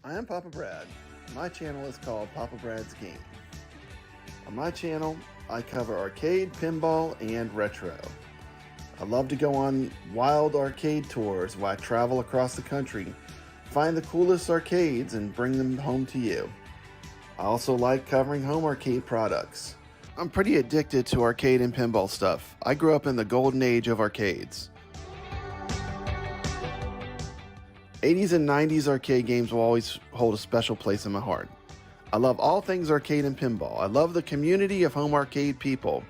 I am Papa Brad. My channel is called Papa Brad's Game. On my channel, I cover arcade, pinball, and retro. I love to go on wild arcade tours while I travel across the country, find the coolest arcades, and bring them home to you. I also like covering home arcade products. I'm pretty addicted to arcade and pinball stuff. I grew up in the golden age of arcades. 80s and 90s arcade games will always hold a special place in my heart. I love all things arcade and pinball. I love the community of home arcade people.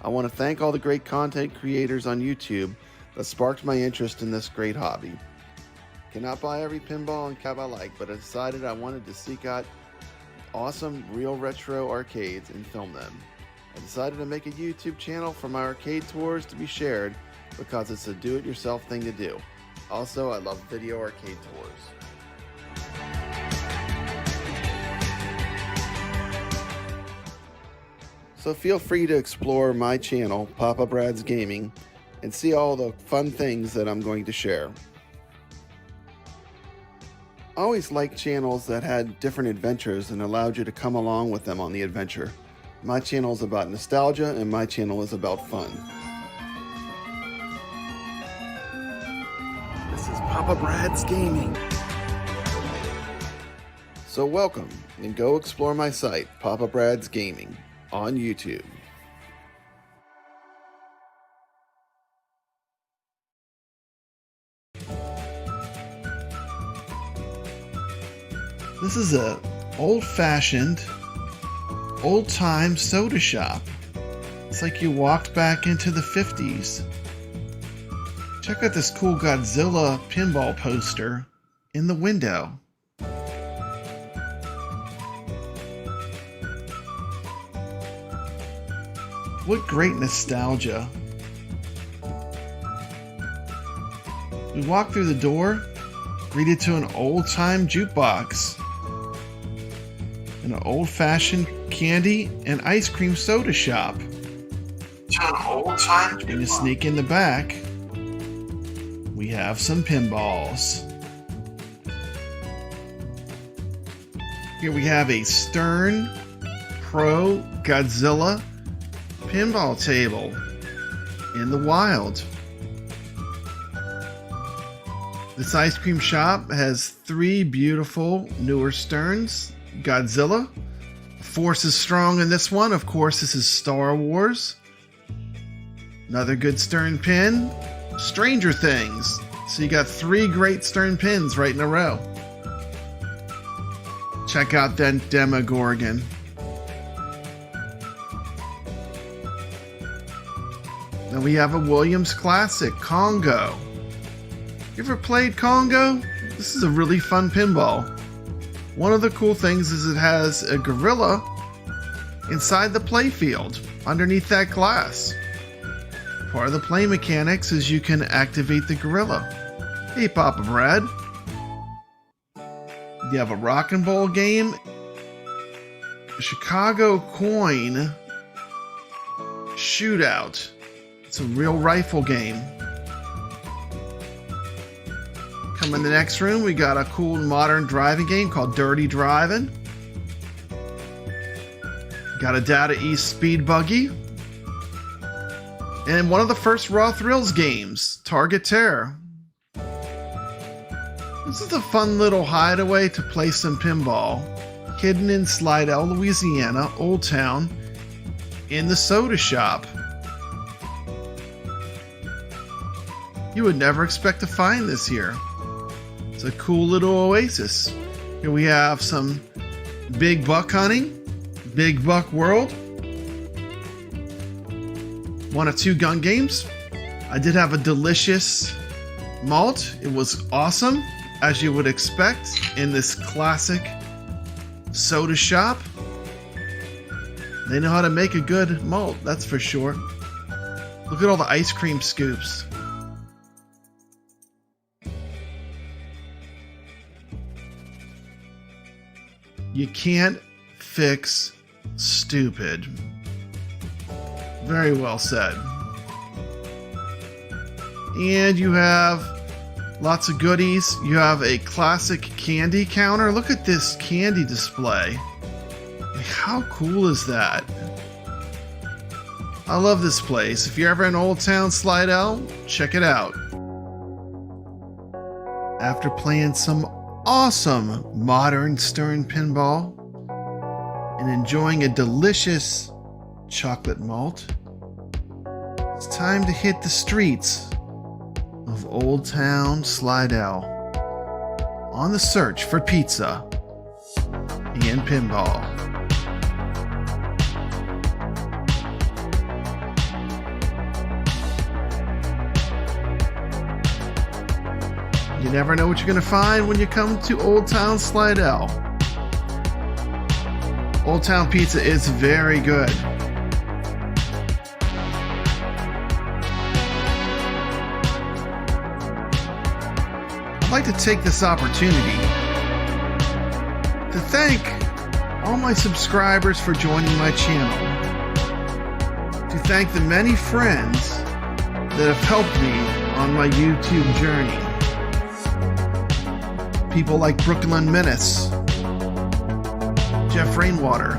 I want to thank all the great content creators on YouTube that sparked my interest in this great hobby. Cannot buy every pinball and cab I like, but I decided I wanted to seek out awesome real retro arcades and film them. I decided to make a YouTube channel for my arcade tours to be shared because it's a do-it-yourself thing to do. Also, I love video arcade tours. So feel free to explore my channel, Papa Brad's Gaming, and see all the fun things that I'm going to share. I always liked channels that had different adventures and allowed you to come along with them on the adventure. My channel is about nostalgia and my channel is about fun. This is Papa Brad's Gaming. So welcome and go explore my site, Papa Brad's Gaming, on YouTube. This is a old-fashioned, old-time soda shop. It's like you walked back into the 50s. Check out this cool Godzilla pinball poster in the window. What great nostalgia. We walked through the door, greeted to an old-time jukebox, and an old-fashioned candy and ice cream soda shop. To an old-time jukebox. And to sneak in the back, we have some pinballs. Here we have a Stern Pro Godzilla pinball table in the wild. This ice cream shop has 3 beautiful newer Sterns. Godzilla. Force is strong in this one. Of course, this is Star Wars. Another good Stern pin. Stranger Things. So you got 3 great Stern pins right in a row. Check out that Demogorgon. Now we have a Williams Classic, Congo. You ever played Congo? This is a really fun pinball. One of the cool things is it has a gorilla inside the playfield, underneath that glass. Part of the play mechanics is you can activate the gorilla. Hey, Papa Brad. You have a rock and roll game, a Chicago coin shootout. It's a real rifle game. Come in the next room, we got a cool modern driving game called Dirty Driving. Got a Data East Speed Buggy. And one of the first Raw Thrills games, Target Terror. This is a fun little hideaway to play some pinball, hidden in Slidell, Louisiana, Old Town, in the soda shop. You would never expect to find this here. It's a cool little oasis. Here we have some big buck hunting, big buck world. 1 of 2 gun games. I did have a delicious malt. It was awesome, as you would expect in this classic soda shop. They know how to make a good malt, that's for sure. Look at all the ice cream scoops. You can't fix stupid. Very well said. And you have Lots of goodies. You have a classic candy counter. Look at this candy display. How cool is that? I love this place. If you're ever in Old Town Slidell, check it out. After playing some awesome modern Stern pinball and enjoying a delicious chocolate malt, it's time to hit the streets of Old Town Slidell on the search for pizza and pinball. You never know what you're going to find when you come to Old Town Slidell. Old Town Pizza is very good. I'd like to take this opportunity to thank all my subscribers for joining my channel, to thank the many friends that have helped me on my YouTube journey. People like Brooklyn Menace, Jeff Rainwater,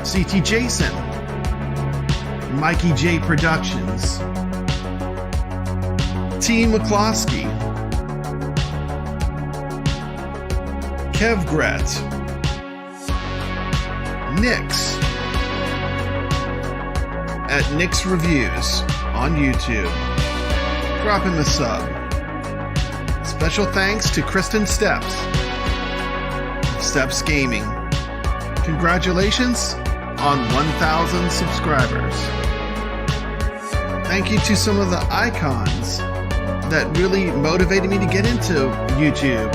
CT Jason, Mikey J Productions, T McCloskey, Kev Gret, Nix at Nix Reviews on YouTube. Drop him a sub. Special thanks to Kristen Steps, Steps Gaming. Congratulations on 1,000 subscribers. Thank you to some of the icons that really motivated me to get into YouTube,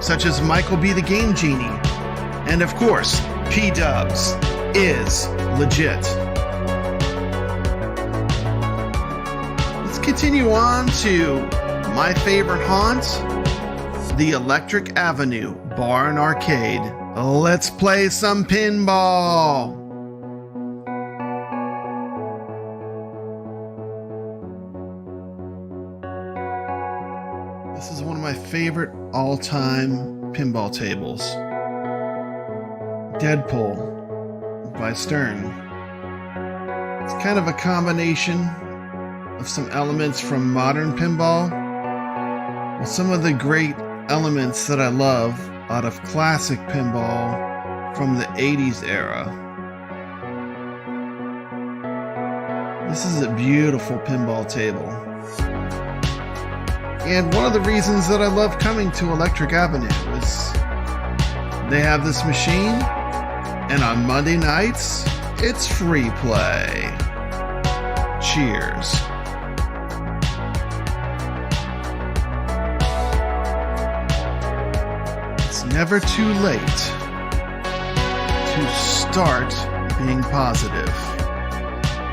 such as Michael B. the Game Genie, and of course, P-Dubs is legit. Let's continue on to my favorite haunt, the Electric Avenue Bar and Arcade. Let's play some pinball. This is one of my favorite all-time pinball tables. Deadpool by Stern. It's kind of a combination of some elements from modern pinball with some of the great elements that I love out of classic pinball from the 80s era. This is a beautiful pinball table. And one of the reasons that I love coming to Electric Avenue is they have this machine, and on Monday nights, it's free play. Cheers. It's never too late to start being positive.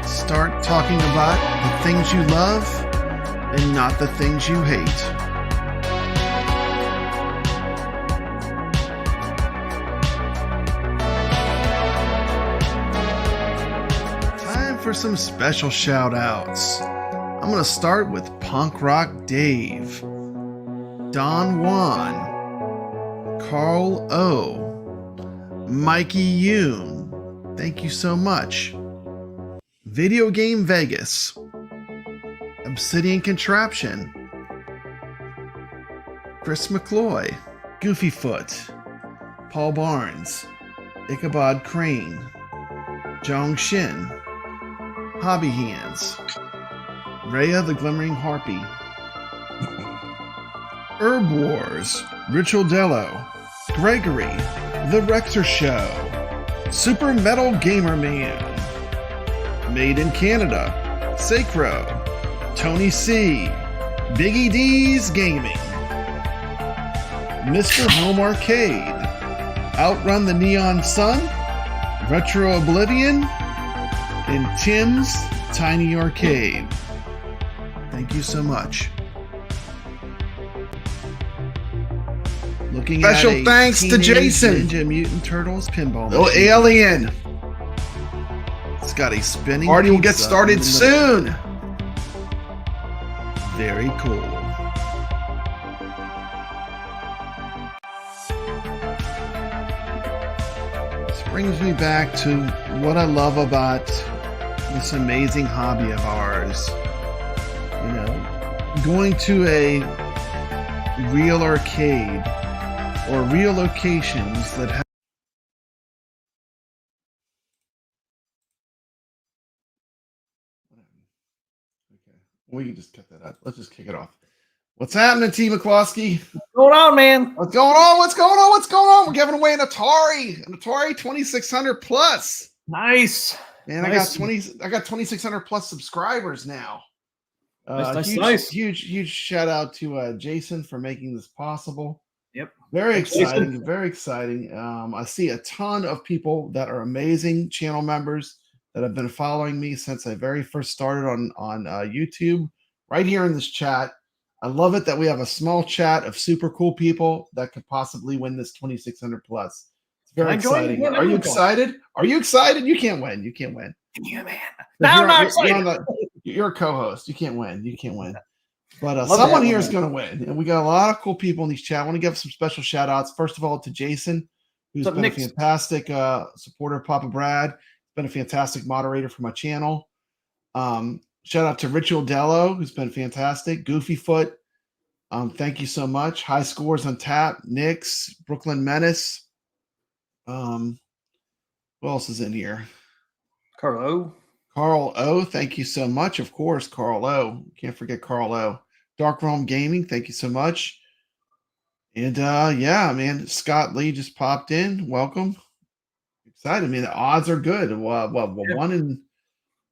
Start talking about the things you love and not the things you hate. Time for some special shout outs. I'm going to start with Punk Rock Dave, Don Juan, Carl O, Mikey Yoon. Thank you so much. Video Game Vegas, Obsidian Contraption, Chris McCloy, Goofyfoot, Paul Barnes, Ichabod Crane, Jong Shin, Hobby Hands, Rhea the Glimmering Harpy, Herb Wars, Ritual Dello, Gregory, The Rexer Show, Super Metal Gamer Man, Made in Canada, Sacro, Tony C, Biggie D's Gaming, Mr. Home Arcade, Outrun the Neon Sun, Retro Oblivion, and Tim's Tiny Arcade. Thank you so much. Looking Special at thanks to Jason. Ninja Mutant Turtles pinball Oh, machine. alien. It's got a spinning Party will get pizza started in the middle. soon. Very cool. brings me back to what I love about this amazing hobby of ours. You know, going to a real arcade or real locations that have okay. We can just cut that out. Let's just kick it off. What's happening, T. McCloskey? What's going on, man? What's going on? What's going on? What's going on? We're giving away an Atari 2600 plus. Nice. Man, nice. I got 2600 plus subscribers now. Nice. Huge shout out to Jason for making this possible. Yep. Very exciting. Very exciting. I see a ton of people that are amazing channel members that have been following me since I very first started on YouTube. Right here in this chat, I love it that we have a small chat of super cool people that could possibly win this 2600 plus. It's very exciting. Are you excited? Are you excited? You can't win. You can't win. Yeah, man. No, I'm not excited. You're a co-host. You can't win. You can't win. But someone here is going to win. And we got a lot of cool people in these chat. I want to give some special shout outs. First of all, to Jason, who's been a fantastic supporter of Papa Brad. He's been a fantastic moderator for my channel. Shout out to Ritual Dello, who's been fantastic. Goofyfoot, thank you so much. High Scores on Tap, Nix, Brooklyn Menace. Who else is in here? Carl O, thank you so much. Of course, Carl O. Can't forget Carl O. Dark Realm Gaming, thank you so much. And yeah, man, Scott Lee just popped in. Welcome. Excited, man. The odds are good. What, yeah.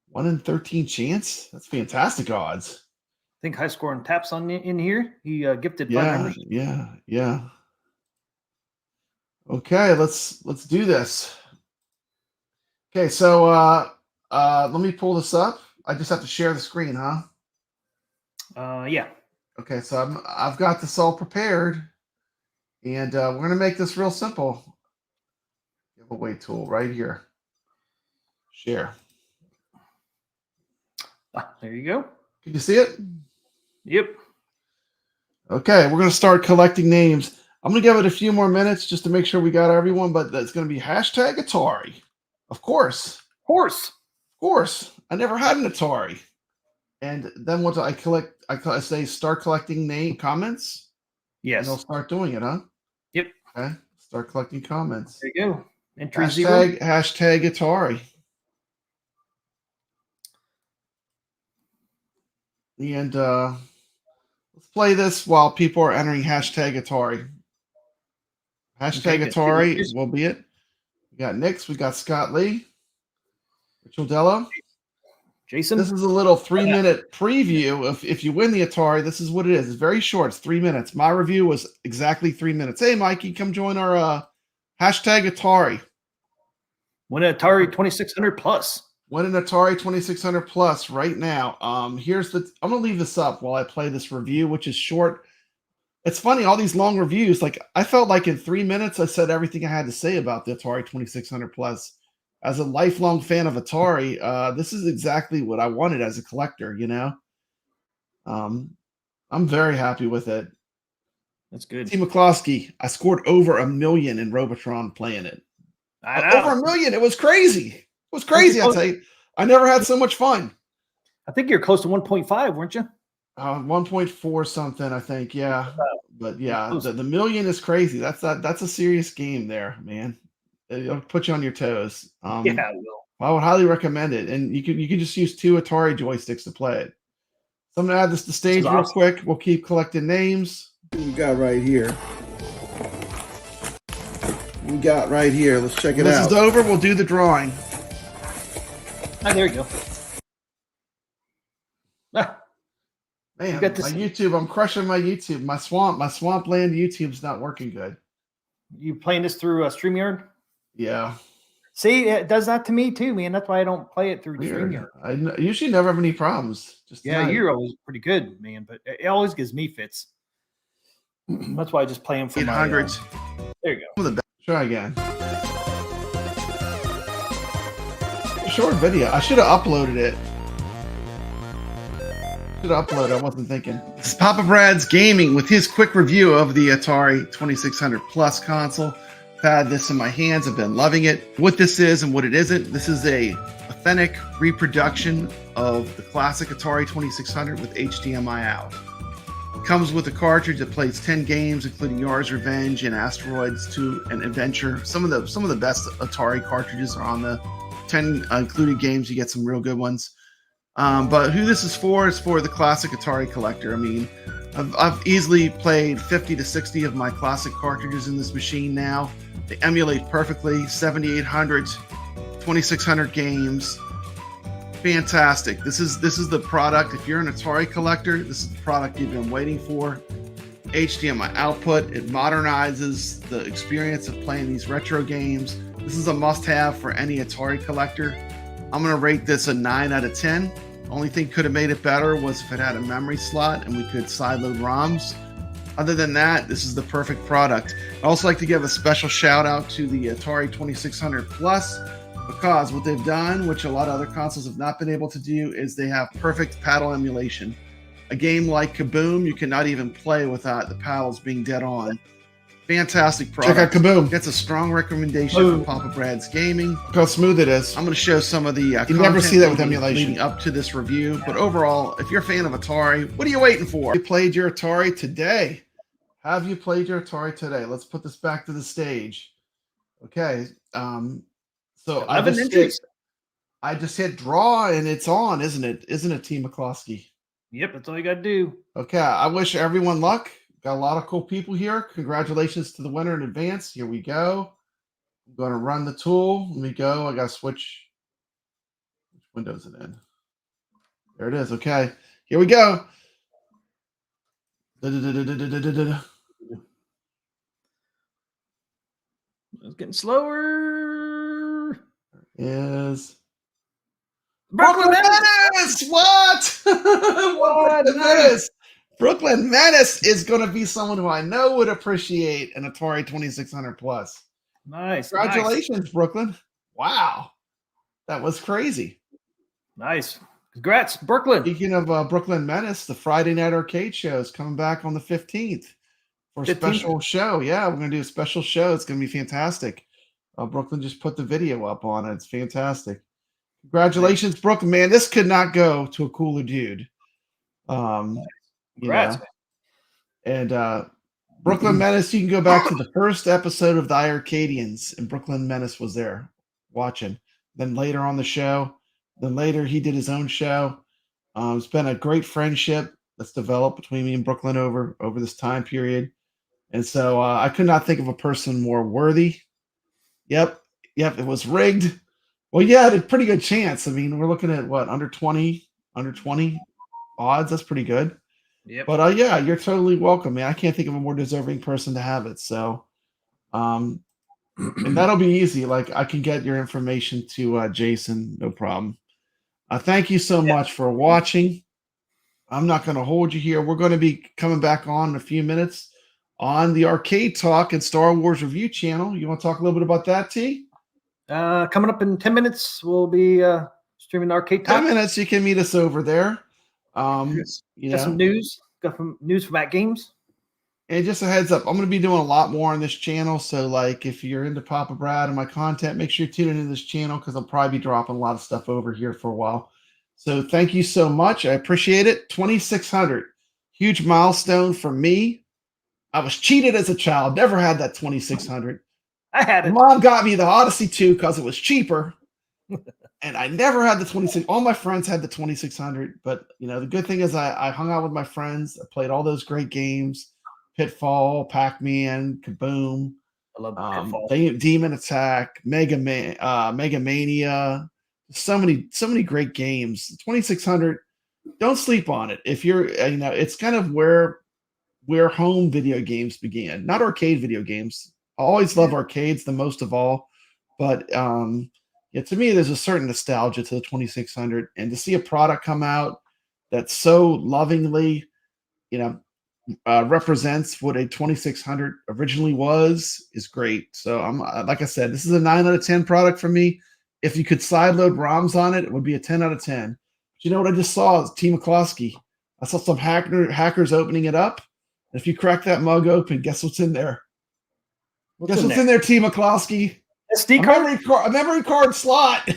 1 in 13 chance? That's fantastic odds. I think High Score and Taps on in here. He gifted 5 members. Yeah. Okay, let's do this. Okay, so let me pull this up. I just have to share the screen, huh? Yeah. Okay, so I've got this all prepared, and we're gonna make this real simple. Giveaway tool right here. Share. There you go. Can you see it? Yep. Okay, we're gonna start collecting names. I'm gonna give it a few more minutes just to make sure we got everyone, but that's gonna be hashtag Atari. Of course. I never had an Atari. And then once I collect, I say start collecting name comments. Yes. And they'll start doing it, huh? Yep. Okay. Start collecting comments. There you go. Entry hashtag Atari. And let's play this while people are entering hashtag Atari. Hashtag Atari will be it. We got Nix. We got Scott Lee. Ritual Dello. Jason. This is a little 3-minute preview. If you win the Atari, this is what it is. It's very short. It's 3 minutes. My review was exactly 3 minutes. Hey, Mikey, come join our hashtag Atari. Win an Atari 2600 plus. Win an Atari 2600 plus right now. I'm gonna leave this up while I play this review, which is short. It's funny, all these long reviews. Like I felt like in 3 minutes, I said everything I had to say about the Atari 2600 plus. As a lifelong fan of Atari, this is exactly what I wanted as a collector. You know, I'm very happy with it. That's good. T. McCloskey, I scored over 1 million in Robotron playing it. Over 1 million. It was crazy. It was crazy. I'll tell you. I never had so much fun. I think you're close to 1.5, weren't you? 1.4 something, I think. Yeah. But yeah, the million is crazy. That's a serious game there, man. It'll put you on your toes. Yeah, I will. I would highly recommend it. And you can just use 2 Atari joysticks to play it. So I'm gonna add this to stage real quick. We'll keep collecting names. What we got right here? Let's check it out. This is over. We'll do the drawing. There you go. Man, my YouTube, I'm crushing my YouTube. My swampland YouTube's not working good. You playing this through StreamYard? Yeah. See, it does that to me too, man. That's why I don't play it through StreamYard. I usually never have any problems. You're always pretty good, man, but it always gives me fits. That's why I just play them for 800s. There you go. Try again. Short video. I should have uploaded it. I wasn't thinking. This is Papa Brad's Gaming with his quick review of the Atari 2600 Plus console. had this in my hands. I've been loving it. What this is and what it isn't, this is a authentic reproduction of the classic Atari 2600 with HDMI out. It comes with a cartridge that plays 10 games, including Yars' Revenge and Asteroids 2 and Adventure. Some of the best Atari cartridges are on the 10 included games. You get some real good ones. But who this is for the classic Atari collector. I mean, I've easily played 50 to 60 of my classic cartridges in this machine now. They emulate perfectly, 7800, 2600 games. Fantastic. This is the product. If you're an Atari collector, this is the product you've been waiting for. HDMI output. It modernizes the experience of playing these retro games. This is a must-have for any Atari collector. I'm going to rate this a 9 out of 10. Only thing could have made it better was if it had a memory slot and we could sideload ROMs. Other than that, this is the perfect product. I'd also like to give a special shout out to the Atari 2600 Plus, because what they've done, which a lot of other consoles have not been able to do, is they have perfect paddle emulation. A game like Kaboom, you cannot even play without the paddles being dead on. Fantastic product. Check out Kaboom. That's a strong recommendation from Papa Brad's Gaming. Look how smooth it is. I'm going to show some of the you never see that with emulation leading up to this review. But overall, if you're a fan of Atari, what are you waiting for? You played your Atari today. Have you played your Atari today? Let's put this back to the stage. Okay. So I just hit draw and it's on, isn't it? Isn't it, T. McCloskey? Yep, that's all you got to do. Okay. I wish everyone luck. Got a lot of cool people here. Congratulations to the winner in advance. Here we go. I'm going to run the tool. Let me go. I got to switch. Which window is it in? There it is. Okay. Here we go. It's getting slower. Is Brooklyn Menace. What? What Menace? Brooklyn Menace is going to be someone who I know would appreciate an Atari 2600 Plus. Nice. Congratulations, nice. Brooklyn. Wow. That was crazy. Nice. Congrats, Brooklyn. Speaking of Brooklyn Menace, the Friday Night Arcade Show is coming back on the 15th for a 15th? special show. Yeah, we're going to do a special show. It's going to be fantastic. Brooklyn just put the video up on it. It's fantastic. Congratulations, Brooklyn, man. This could not go to a cooler dude. Congrats, man. And Brooklyn Menace, you can go back to the first episode of the Arcadians, and Brooklyn Menace was there watching. Then later on the show, then later he did his own show. It's been a great friendship that's developed between me and Brooklyn over this time period. And so I could not think of a person more worthy. Yep, it was rigged. Well, yeah, had a pretty good chance. I mean, we're looking at what, under 20 odds. That's pretty good. Yep. But yeah, you're totally welcome, man. I can't think of a more deserving person to have it. So, and that'll be easy. Like, I can get your information to Jason, no problem. Thank you so much for watching. I'm not going to hold you here. We're going to be coming back on in a few minutes on the Arcade Talk and Star Wars Review channel. You want to talk a little bit about that, T? Coming up in 10 minutes, we'll be streaming Arcade Talk. 10 minutes, you can meet us over there. Got some news. Got some news from Matt Games. And just a heads up, I'm going to be doing a lot more on this channel. So, like, if you're into Papa Brad and my content, make sure you tune into this channel because I'll probably be dropping a lot of stuff over here for a while. So, thank you so much. I appreciate it. 2600, huge milestone for me. I was cheated as a child. Never had that 2600. I had it. Mom got me the Odyssey 2 because it was cheaper. And I never had the 26. All my friends had the 2600. But, the good thing is I hung out with my friends. I played all those great games. Pitfall, Pac-Man, Kaboom. I love Pitfall. Demon Attack, Mega Mania. So many great games. 2600. Don't sleep on it. If you're, it's kind of where home video games began, not arcade video games. I always love arcades the most of all. But to me, there's a certain nostalgia to the 2600, and to see a product come out that so lovingly, represents what a 2600 originally was is great. So I'm like I said, this is a 9 out of 10 product for me. If you could sideload ROMs on it, it would be a 10 out of 10. But you know what I just saw? T. McCloskey. I saw some hackers opening it up. And if you crack that mug open, guess what's in there? What's Guess in what's there? in there, T. McCloskey? SD A card? a memory card slot.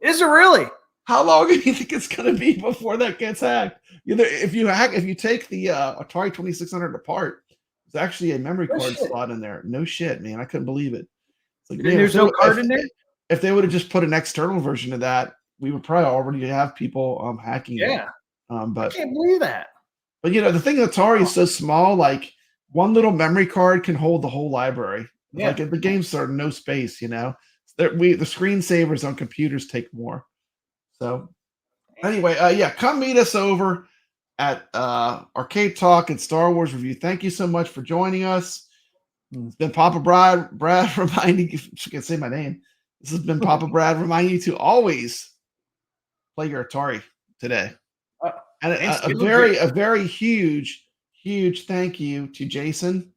Is it really? How long do you think it's going to be before that gets hacked? If you take the Atari 2600 apart, there's actually a memory No card shit. slot in there. No shit, man. I couldn't believe it. It's like, And man, there's no card in there? if they would have just put an external version of that, we would probably already have people hacking it. Yeah. I But can't believe that. the thing with Atari is so small, like one little memory card can hold the whole library. Yeah. Like the games are no space, the screensavers on computers take more. So anyway, come meet us over at Arcade Talk and Star Wars Review. Thank you so much for joining us. It's been Papa Brad reminding you, I can say my name. This has been Papa Brad reminding you to always play your Atari today. And a very huge thank you to Jason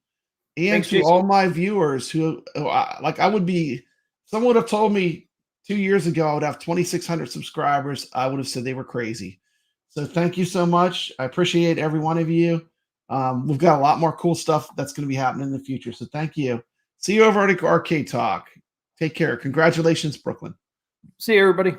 and Thanks, to Jason. all my viewers who someone would have told me 2 years ago I would have 2,600 subscribers. I would have said they were crazy. So thank you so much. I appreciate every one of you. We've got a lot more cool stuff that's going to be happening in the future. So thank you. See you over at Arcade Talk. Take care. Congratulations, Brooklyn. See you, everybody.